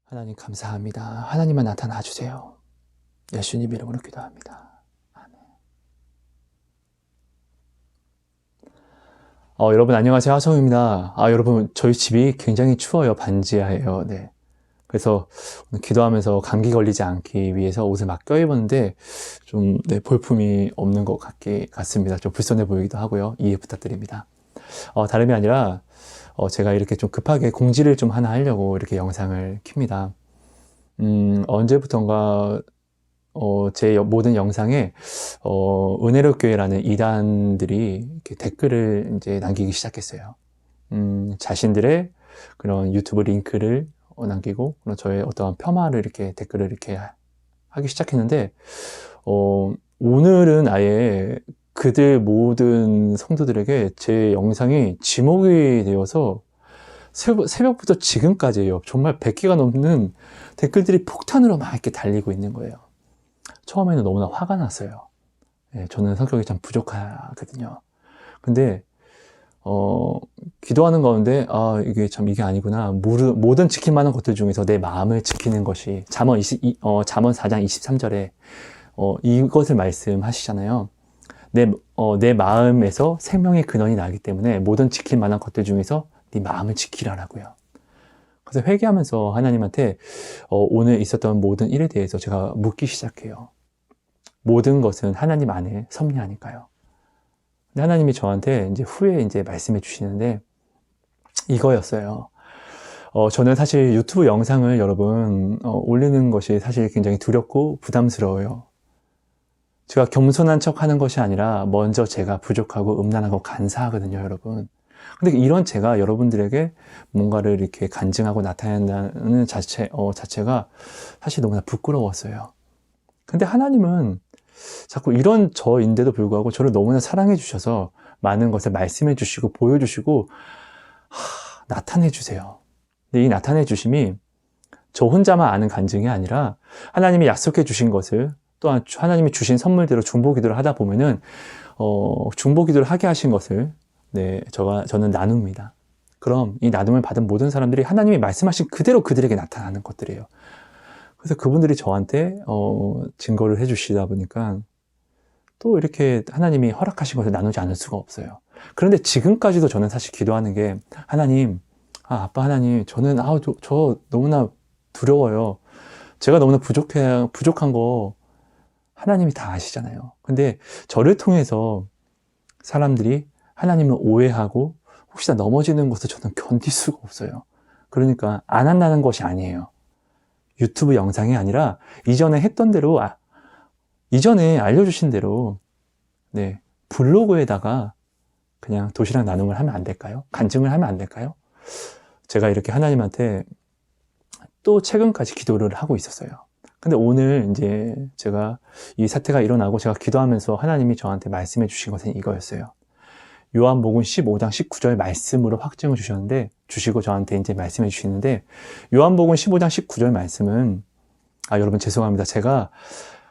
하나님 감사합니다. 하나님만 나타나 주세요. 예수님 이름으로 기도합니다. 아멘. 여러분 안녕하세요. 하성입니다. 여러분 저희 집이 굉장히 추워요. 반지하예요. 네. 그래서 오늘 기도하면서 감기 걸리지 않기 위해서 옷을 막 껴입었는데 좀 볼품이 없는 것 같습니다. 좀 불편해 보이기도 하고요. 이해 부탁드립니다. 다름이 아니라 제가 이렇게 좀 급하게 공지를 좀 하나 하려고 이렇게 영상을 킵니다. 언제부턴가 제 모든 영상에 은혜롭교회라는 이단들이 이렇게 댓글을 이제 남기기 시작했어요. 자신들의 그런 유튜브 링크를 남기고 저의 어떠한 폄하를 이렇게 댓글을 이렇게 하기 시작했는데 오늘은 아예 그들 모든 성도들에게 제 영상이 지목이 되어서 새벽부터 지금까지예요. 정말 100개가 넘는 댓글들이 폭탄으로 막 이렇게 달리고 있는 거예요. 처음에는 너무나 화가 났어요. 저는 성격이 참 부족하거든요. 근데 기도하는 가운데 이게 아니구나. 모든 지킬 만한 것들 중에서 내 마음을 지키는 것이 잠언 4장 23절에 이것을 말씀하시잖아요. 내 마음에서 생명의 근원이 나기 때문에 모든 지킬 만한 것들 중에서 네 마음을 지키라라고요. 그래서 회개하면서 하나님한테 오늘 있었던 모든 일에 대해서 제가 묻기 시작해요. 모든 것은 하나님 안에 섭리하니까요. 근데 하나님이 저한테 후에 말씀해 주시는데 이거였어요. 저는 사실 유튜브 영상을 여러분 올리는 것이 사실 굉장히 두렵고 부담스러워요. 제가 겸손한 척 하는 것이 아니라 먼저 제가 부족하고 음란하고 간사하거든요, 여러분. 근데 이런 제가 여러분들에게 뭔가를 이렇게 간증하고 나타낸다는 자체가 사실 너무나 부끄러웠어요. 근데 하나님은 자꾸 이런 저인데도 불구하고 저를 너무나 사랑해 주셔서 많은 것을 말씀해 주시고 보여주시고 나타내 주세요. 근데 이 나타내 주심이 저 혼자만 아는 간증이 아니라 하나님이 약속해 주신 것을 또한 하나님이 주신 선물대로 중보기도를 하다 보면은 중보기도를 하게 하신 것을 저는 나눕니다. 그럼 이 나눔을 받은 모든 사람들이 하나님이 말씀하신 그대로 그들에게 나타나는 것들이에요. 그래서 그분들이 저한테 증거를 해주시다 보니까 또 이렇게 하나님이 허락하신 것을 나누지 않을 수가 없어요. 그런데 지금까지도 저는 사실 기도하는 게 하나님, 아빠 하나님, 저는 저 너무나 두려워요. 제가 너무나 부족한 거 하나님이 다 아시잖아요. 근데 저를 통해서 사람들이 하나님을 오해하고 혹시나 넘어지는 것을 저는 견딜 수가 없어요. 그러니까 안 한다는 것이 아니에요. 유튜브 영상이 아니라 이전에 했던 대로 이전에 알려주신 대로 블로그에다가 그냥 도시락 나눔을 하면 안 될까요? 간증을 하면 안 될까요? 제가 이렇게 하나님한테 또 최근까지 기도를 하고 있었어요. 근데 오늘 제가 이 사태가 일어나고 제가 기도하면서 하나님이 저한테 말씀해 주신 것은 이거였어요. 요한복음 15장 19절 말씀으로 확증을 주시고 저한테 말씀해 주시는데 요한복음 15장 19절 말씀은 여러분 죄송합니다. 제가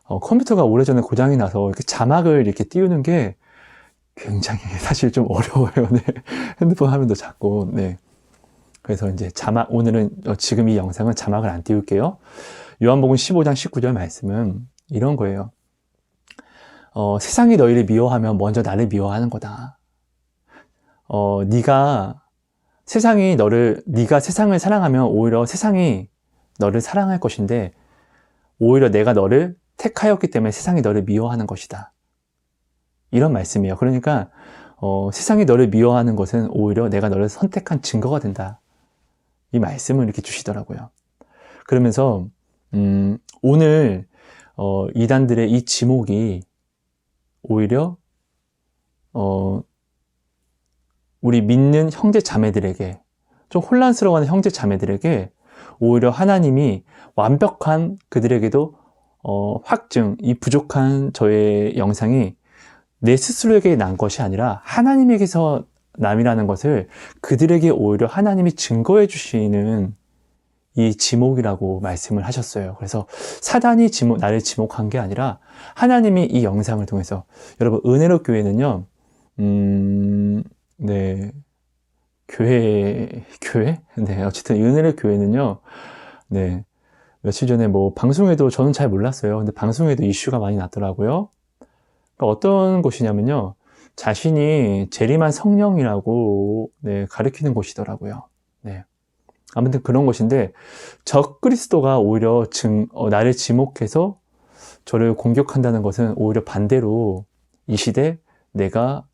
컴퓨터가 오래전에 고장이 나서 이렇게 자막을 이렇게 띄우는 게 굉장히 사실 좀 어려워요. 핸드폰 화면도 작고 그래서 오늘은 지금 이 영상은 자막을 안 띄울게요. 요한복음 15장 19절 말씀은 이런 거예요. 세상이 너희를 미워하면 먼저 나를 미워하는 거다. 네가 세상을 사랑하면 오히려 세상이 너를 사랑할 것인데 오히려 내가 너를 택하였기 때문에 세상이 너를 미워하는 것이다. 이런 말씀이에요. 그러니까 세상이 너를 미워하는 것은 오히려 내가 너를 선택한 증거가 된다. 이 말씀을 이렇게 주시더라고요. 그러면서 오늘 이단들의 이 지목이 오히려 우리 믿는 형제 자매들에게 좀 혼란스러워하는 형제 자매들에게 오히려 하나님이 완벽한 그들에게도 확증, 이 부족한 저의 영상이 내 스스로에게 난 것이 아니라 하나님에게서 남이라는 것을 그들에게 오히려 하나님이 증거해 주시는 이 지목이라고 말씀을 하셨어요. 그래서 사단이 나를 지목한 게 아니라 하나님이 이 영상을 통해서 여러분 은혜로 교회는요 교회? 어쨌든 은혜로 교회는요 네. 며칠 전에 뭐 방송에도 저는 잘 몰랐어요. 근데 방송에도 이슈가 많이 났더라고요. 그러니까 어떤 곳이냐면요. 자신이 재림한 성령이라고 네, 가르치는 곳이더라고요. 네. 아무튼 그런 곳인데 적 그리스도가 오히려 나를 지목해서 저를 공격한다는 것은 오히려 반대로 이 시대 내가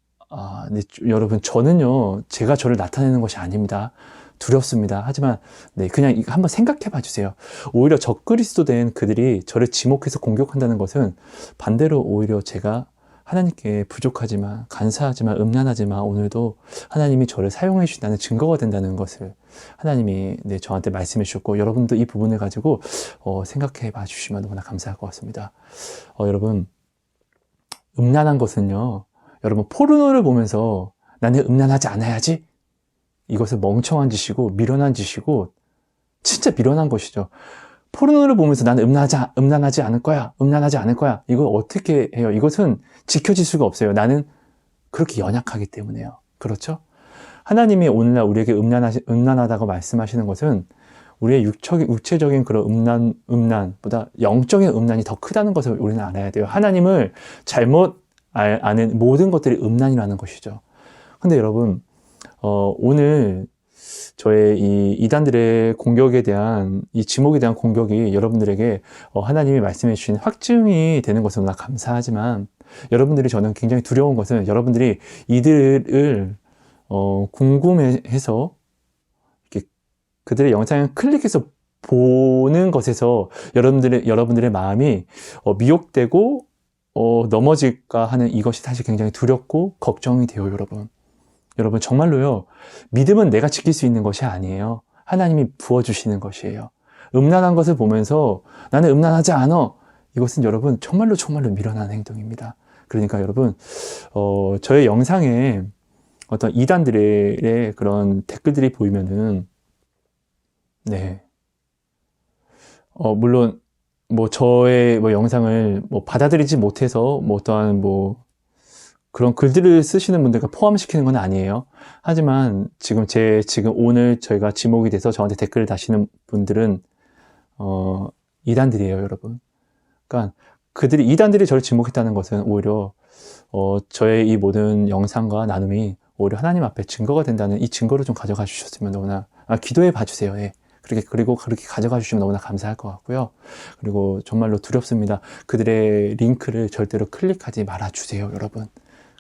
네, 여러분 저는요 제가 저를 나타내는 것이 아닙니다. 두렵습니다. 하지만 네, 그냥 이거 한번 생각해 봐 주세요. 오히려 적그리스도 된 그들이 저를 지목해서 공격한다는 것은 반대로 오히려 제가 하나님께 부족하지만 간사하지만 음란하지만 오늘도 하나님이 저를 사용해 주신다는 증거가 된다는 것을 하나님이 네, 저한테 말씀해 주셨고 여러분도 이 부분을 가지고 생각해 봐 주시면 너무나 감사할 것 같습니다. 여러분 음란한 것은요 여러분 포르노를 보면서 나는 음란하지 않아야지 이것은 멍청한 짓이고 미련한 짓이고 진짜 미련한 것이죠. 포르노를 보면서 나는 음란하지 않을 거야. 음란하지 않을 거야. 이걸 어떻게 해요? 이것은 지켜질 수가 없어요. 나는 그렇게 연약하기 때문에요. 그렇죠? 하나님이 오늘날 우리에게 음란하다고 말씀하시는 것은 우리의 육체적인 그런 음란보다 영적인 음란이 더 크다는 것을 우리는 알아야 돼요. 하나님을 잘못 아는 모든 것들이 음란이라는 것이죠. 근데 여러분, 오늘 저의 이 이단들의 공격에 대한 이 지목에 대한 공격이 여러분들에게 하나님이 말씀해 주신 확증이 되는 것은 너무나 감사하지만 여러분들이 저는 굉장히 두려운 것은 여러분들이 이들을 궁금해해서 이렇게 그들의 영상을 클릭해서 보는 것에서 여러분들의 마음이 미혹되고 넘어질까 하는 이것이 사실 굉장히 두렵고 걱정이 돼요, 여러분. 여러분 정말로요. 믿음은 내가 지킬 수 있는 것이 아니에요. 하나님이 부어주시는 것이에요. 음란한 것을 보면서 나는 음란하지 않아. 이것은 여러분 정말로 미련한 행동입니다. 그러니까 여러분 저의 영상에 어떤 이단들의 그런 댓글들이 보이면은 네 물론 뭐 저의 뭐 영상을 뭐 받아들이지 못해서 뭐 어떠한 뭐 그런 글들을 쓰시는 분들과 포함시키는 건 아니에요. 하지만 지금 오늘 저희가 지목이 돼서 저한테 댓글을 다시는 분들은 이단들이에요, 여러분. 그러니까 이단들이 저를 지목했다는 것은 오히려 저의 이 모든 영상과 나눔이 오히려 하나님 앞에 증거가 된다는 이 증거를 좀 가져가 주셨으면 너무나 기도해 봐주세요. 예. 그리고 그렇게 가져가 주시면 너무나 감사할 것 같고요. 그리고 정말로 두렵습니다. 그들의 링크를 절대로 클릭하지 말아 주세요, 여러분.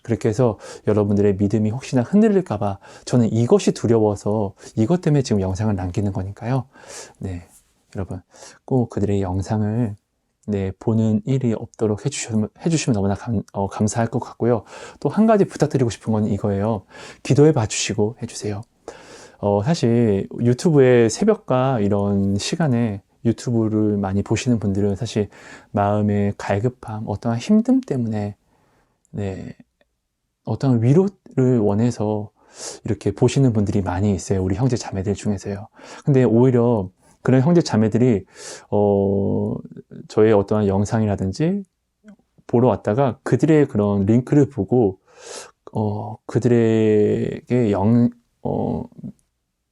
그렇게 해서 여러분들의 믿음이 혹시나 흔들릴까봐 저는 이것이 두려워서 이것 때문에 지금 영상을 남기는 거니까요. 네, 여러분 꼭 그들의 영상을 네, 보는 일이 없도록 해주시면 너무나 감사할 것 같고요. 또 한 가지 부탁드리고 싶은 건 이거예요. 기도해 봐주시고 해주세요. 사실 유튜브에 새벽과 이런 시간에 유튜브를 많이 보시는 분들은 사실 마음의 갈급함, 어떠한 힘듦 때문에 네, 어떤 위로를 원해서 이렇게 보시는 분들이 많이 있어요. 우리 형제 자매들 중에서요. 근데 오히려 그런 형제 자매들이 저의 어떠한 영상이라든지 보러 왔다가 그들의 그런 링크를 보고 그들에게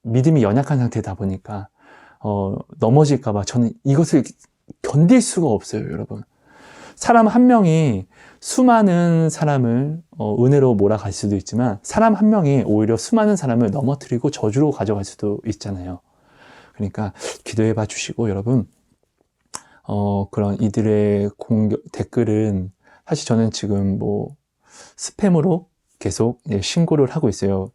믿음이 연약한 상태다 보니까 넘어질까봐 저는 이것을 견딜 수가 없어요, 여러분. 사람 한 명이 수많은 사람을 은혜로 몰아갈 수도 있지만 사람 한 명이 오히려 수많은 사람을 넘어뜨리고 저주로 가져갈 수도 있잖아요. 그러니까 기도해 봐 주시고 여러분 그런 이들의 댓글은 사실 저는 지금 뭐 스팸으로 계속 신고를 하고 있어요.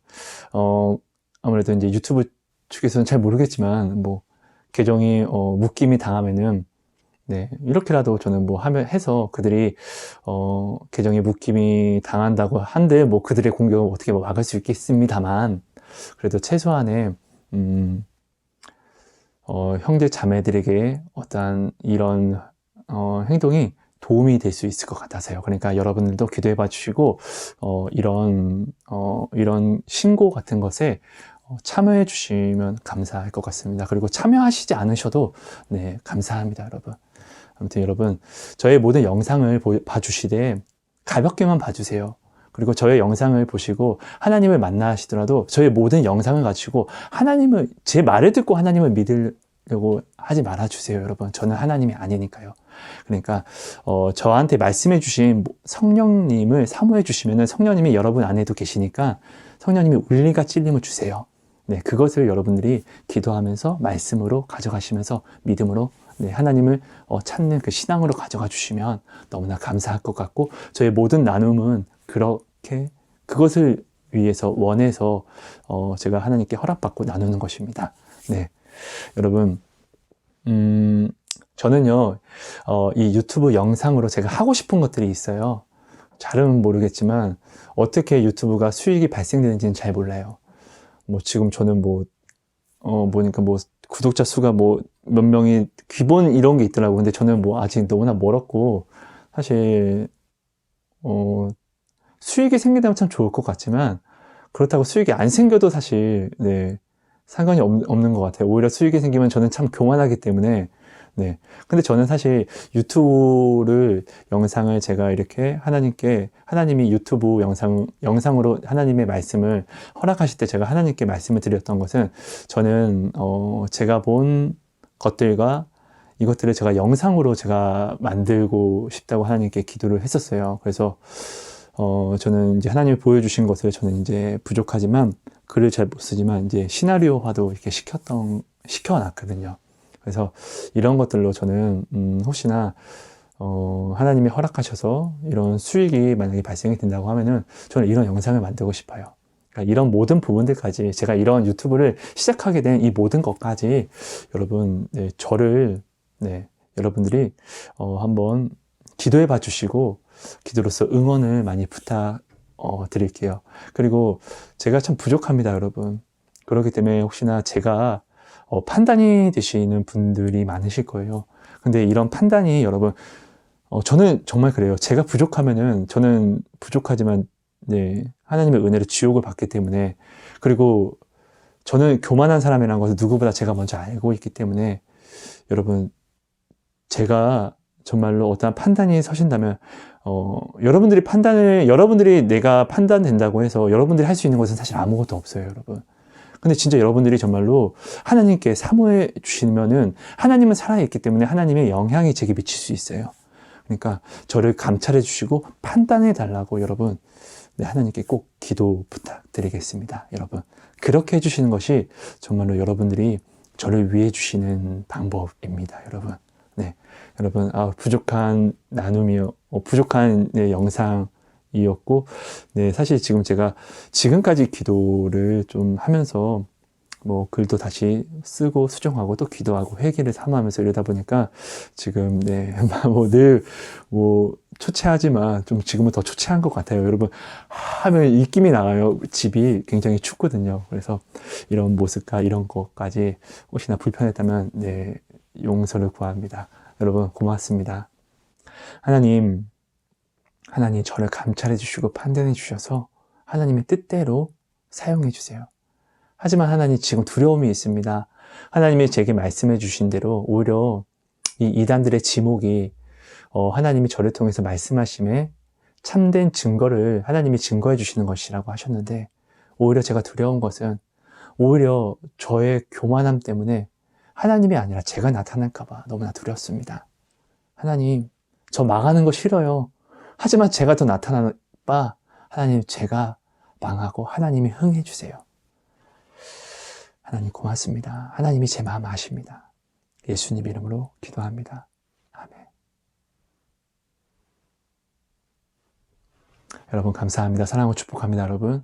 아무래도 이제 유튜브 측에서는 잘 모르겠지만 뭐 계정이 묶임이 당하면은 네, 이렇게라도 저는 뭐 해서 그들이, 계정에 묶임이 당한다고 한들, 뭐 그들의 공격을 어떻게 뭐 막을 수 있겠습니다만, 그래도 최소한의, 형제 자매들에게 어떤 이런, 행동이 도움이 될 수 있을 것 같아서요. 그러니까 여러분들도 기도해 봐 주시고, 이런 신고 같은 것에 참여해 주시면 감사할 것 같습니다. 그리고 참여하시지 않으셔도, 네, 감사합니다, 여러분. 아무튼 여러분 저의 모든 영상을 봐주시되 가볍게만 봐주세요. 그리고 저의 영상을 보시고 하나님을 만나시더라도 저의 모든 영상을 가지고 제 말을 듣고 하나님을 믿을 하려고 하지 말아주세요, 여러분. 저는 하나님이 아니니까요. 그러니까 저한테 말씀해 주신 성령님을 사모해 주시면은 성령님이 여러분 안에도 계시니까 성령님이 울림과 찔림을 주세요. 네, 그것을 여러분들이 기도하면서 말씀으로 가져가시면서 믿음으로 네, 하나님을 찾는 그 신앙으로 가져가 주시면 너무나 감사할 것 같고, 저의 모든 나눔은 그렇게 그것을 위해서 원해서 제가 하나님께 허락받고 나누는 것입니다. 네, 여러분, 저는요, 이 유튜브 영상으로 제가 하고 싶은 것들이 있어요. 잘은 모르겠지만 어떻게 유튜브가 수익이 발생되는지는 잘 몰라요. 뭐 지금 저는 보니까 구독자 수가 몇 명이 기본 이런 게 있더라고. 근데 저는 아직 너무나 멀었고, 사실 수익이 생긴다면 참 좋을 것 같지만, 그렇다고 수익이 안 생겨도 사실 네, 상관이 없는 것 같아요. 오히려 수익이 생기면 저는 참 교만하기 때문에. 네. 근데 저는 사실 유튜브를 영상을 제가 이렇게 하나님이 유튜브 영상으로 하나님의 말씀을 허락하실 때 제가 하나님께 말씀을 드렸던 것은, 저는 제가 본 것들과 이것들을 제가 영상으로 제가 만들고 싶다고 하나님께 기도를 했었어요. 그래서 저는 이제 하나님이 보여주신 것을 저는 이제 부족하지만 글을 잘 못 쓰지만 이제 시나리오화도 이렇게 시켜놨거든요. 그래서 이런 것들로 저는 혹시나 하나님이 허락하셔서 이런 수익이 만약에 발생이 된다고 하면은 저는 이런 영상을 만들고 싶어요. 그러니까 이런 모든 부분들까지, 제가 이런 유튜브를 시작하게 된 이 모든 것까지 여러분, 네, 저를 네, 여러분들이 한번 기도해 봐 주시고 기도로서 응원을 많이 드릴게요. 그리고 제가 참 부족합니다, 여러분. 그렇기 때문에 혹시나 제가 판단이 되시는 분들이 많으실 거예요. 근데 이런 판단이 여러분, 저는 정말 그래요. 제가 부족하면은, 저는 부족하지만 네, 하나님의 은혜로 지옥을 받기 때문에, 그리고 저는 교만한 사람이라는 것을 누구보다 제가 먼저 알고 있기 때문에, 여러분, 제가 정말로 어떠한 판단이 서신다면 여러분들이 내가 판단된다고 해서 여러분들이 할 수 있는 것은 사실 아무것도 없어요, 여러분. 근데 진짜 여러분들이 정말로 하나님께 사모해 주시면은, 하나님은 살아있기 때문에 하나님의 영향이 제게 미칠 수 있어요. 그러니까 저를 감찰해 주시고 판단해 달라고 여러분, 네, 하나님께 꼭 기도 부탁드리겠습니다. 여러분, 그렇게 해주시는 것이 정말로 여러분들이 저를 위해 주시는 방법입니다. 여러분, 네, 여러분, 부족한 나눔이요, 부족한 네, 영상이었고, 네, 사실 지금 제가 지금까지 기도를 좀 하면서 글도 다시 쓰고 수정하고 또 기도하고 회개를 삼아하면서 이러다 보니까 지금 네, 늘 초췌하지만 좀 지금은 더 초췌한 것 같아요. 여러분, 하면 입김이 나가요. 집이 굉장히 춥거든요. 그래서 이런 모습과 이런 것까지 혹시나 불편했다면 네, 용서를 구합니다. 여러분, 고맙습니다. 하나님 저를 감찰해 주시고 판단해 주셔서 하나님의 뜻대로 사용해 주세요. 하지만 하나님, 지금 두려움이 있습니다. 하나님이 제게 말씀해 주신 대로 오히려 이 이단들의 지목이 하나님이 저를 통해서 말씀하심에 참된 증거를 하나님이 증거해 주시는 것이라고 하셨는데, 오히려 제가 두려운 것은 오히려 저의 교만함 때문에 하나님이 아니라 제가 나타날까 봐 너무나 두렵습니다. 하나님, 저 망하는 거 싫어요. 하지만 제가 더 나타나는 바 하나님, 제가 망하고 하나님이 흥해 주세요. 하나님 고맙습니다. 하나님이 제 마음 아십니다. 예수님 이름으로 기도합니다. 아멘. 여러분 감사합니다. 사랑하고 축복합니다, 여러분.